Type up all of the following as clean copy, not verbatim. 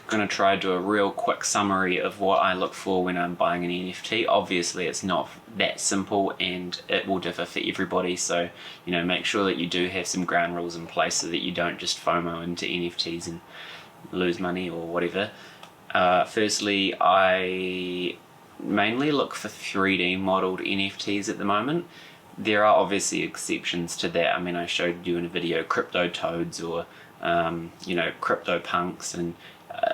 going to try to do a real quick summary of what I look for when I'm buying an NFT. Obviously it's not that simple and it will differ for everybody, so make sure that you do have some ground rules in place so that you don't just FOMO into NFTs and lose money or whatever. Firstly, I mainly look for 3D modeled NFTs at the moment. There are obviously exceptions to that. I mean, I showed you in a video crypto toads or crypto punks and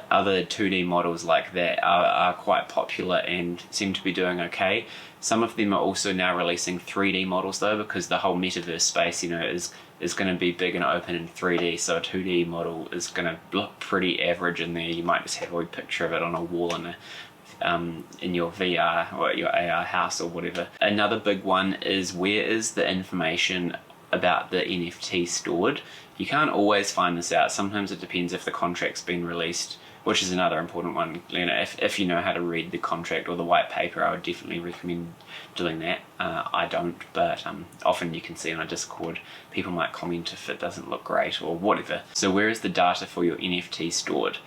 other 2D models like that are quite popular and seem to be doing okay. Some of them are also now releasing 3D models though, because the whole metaverse space is going to be big and open in 3D, so a 2D model is going to look pretty average in there. You might just have a wee picture of it on a wall in your VR or your AR house or whatever. Another big one is, where is the information about the NFT stored? You can't always find this out. Sometimes it depends if the contract's been released, which is another important one. If you know how to read the contract or the white paper, I would definitely recommend doing that. I don't, but often you can see on a Discord, people might comment if it doesn't look great or whatever. So where is the data for your NFT stored?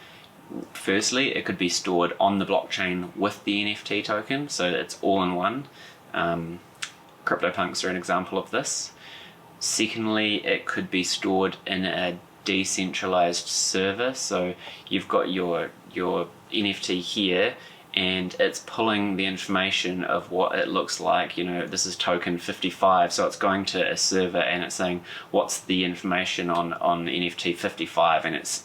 Firstly, it could be stored on the blockchain with the NFT token, so it's all in one. CryptoPunks are an example of this. Secondly, it could be stored in a decentralized server, so you've got your NFT here and it's pulling the information of what it looks like. This is token 55, so it's going to a server and it's saying what's the information on NFT 55, and it's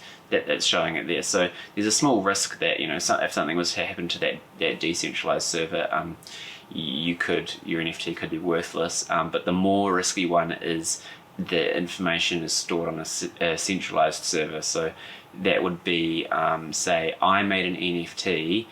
showing it there. So there's a small risk that if something was to happen to that decentralized server, your NFT could be worthless. But the more risky one is the information is stored on a centralized server. So that would be, say I made an NFT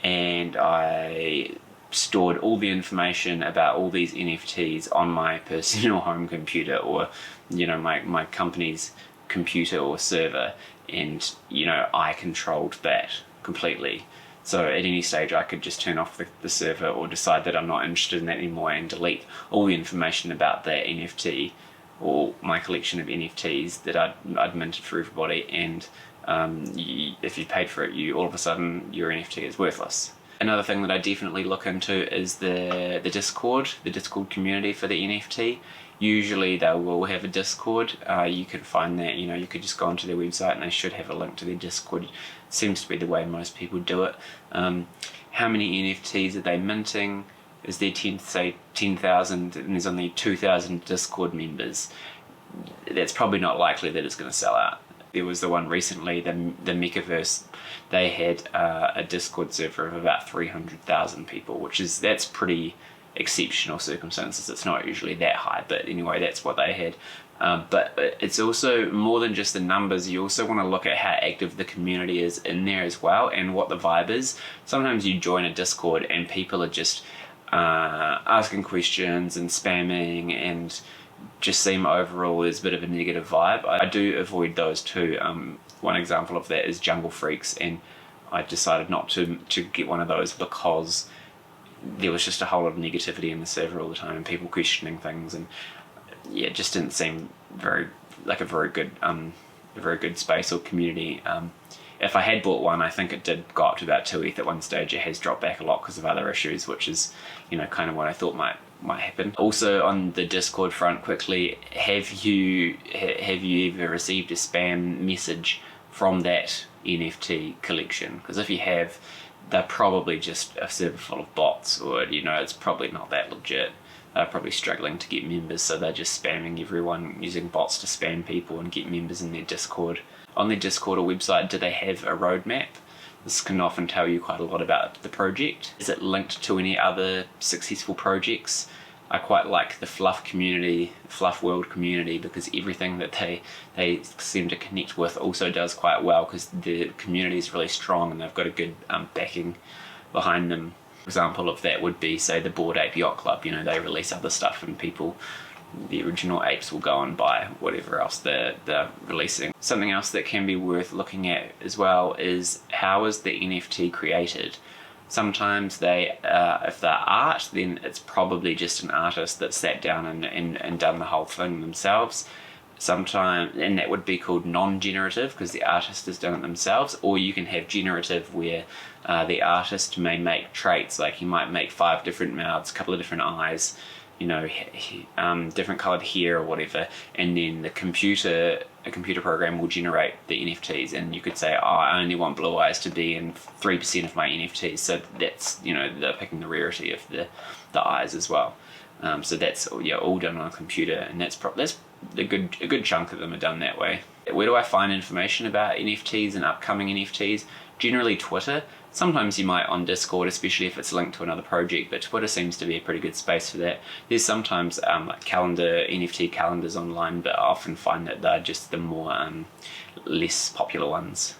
and I stored all the information about all these NFTs on my personal home computer, or my company's computer or server, and I controlled that completely. So at any stage I could just turn off the server or decide that I'm not interested in that anymore and delete all the information about that NFT or my collection of NFTs that I'd minted for everybody, and if you paid for it, all of a sudden your NFT is worthless. Another thing that I definitely look into is the Discord community for the NFT. Usually they will have a Discord. You can find that, you could just go onto their website and they should have a link to their Discord. It seems to be the way most people do it. How many NFTs are they minting? Is there 10,000 and there's only 2,000 Discord members? That's probably not likely that it's going to sell out. There was the one recently, the Mechaverse, they had a Discord server of about 300,000 people, that's pretty exceptional circumstances. It's not usually that high, but anyway, that's what they had. But it's also more than just the numbers. You also want to look at how active the community is in there as well, and what the vibe is. Sometimes you join a Discord and people are just asking questions and spamming and just seem overall there's a bit of a negative vibe. I do avoid those too. One example of that is Jungle Freaks, and I decided not to get one of those because there was just a whole lot of negativity in the server all the time and people questioning things, and yeah, it just didn't seem very good space or community. If I had bought one, I think it did go up to about 2 ETH at one stage. It has dropped back a lot because of other issues, which is kind of what I thought might happen. Also on the Discord front, quickly, have you ever received a spam message from that NFT collection? Because if you have, they're probably just a server full of bots, or it's probably not that legit. They're probably struggling to get members, so they're just spamming everyone, using bots to spam people and get members in their Discord. On their Discord or website, do they have a roadmap? This can often tell you quite a lot about the project. Is it linked to any other successful projects? I quite like the Fluff World community, because everything that they seem to connect with also does quite well, because the community is really strong and they've got a good backing behind them. Example of that would be, say, the Bored Ape Yacht Club. They release other stuff and people, the original apes, will go and buy whatever else they're releasing. Something else that can be worth looking at as well is, how is the NFT created? Sometimes if they're art, then it's probably just an artist that sat down and done the whole thing themselves. sometimes, and that would be called non-generative because the artist has done it themselves. Or you can have generative where the artist may make traits, like he might make 5 different mouths, a couple of different eyes, you know, different colored hair or whatever, and then a computer program will generate the NFTs, and you could say, oh, I only want blue eyes to be in 3% of my NFTs, so that's, you know, they're picking the rarity of the eyes as well. So that's, yeah, all done on a computer, and that's a good chunk of them are done that way. Where do I find information about NFTs and upcoming NFTs? Generally Twitter. Sometimes you might on Discord, especially if it's linked to another project, but Twitter seems to be a pretty good space for that. There's sometimes like NFT calendars online, but I often find that they're just the more less popular ones.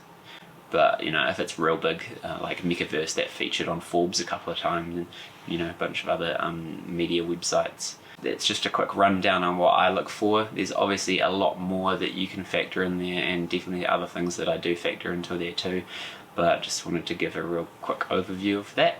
But, you know, if it's real big, like Mechaverse, that featured on Forbes a couple of times, and, you know, a bunch of other media websites. That's just a quick rundown on what I look for. There's obviously a lot more that you can factor in there, and definitely other things that I do factor into there too. But I just wanted to give a real quick overview of that.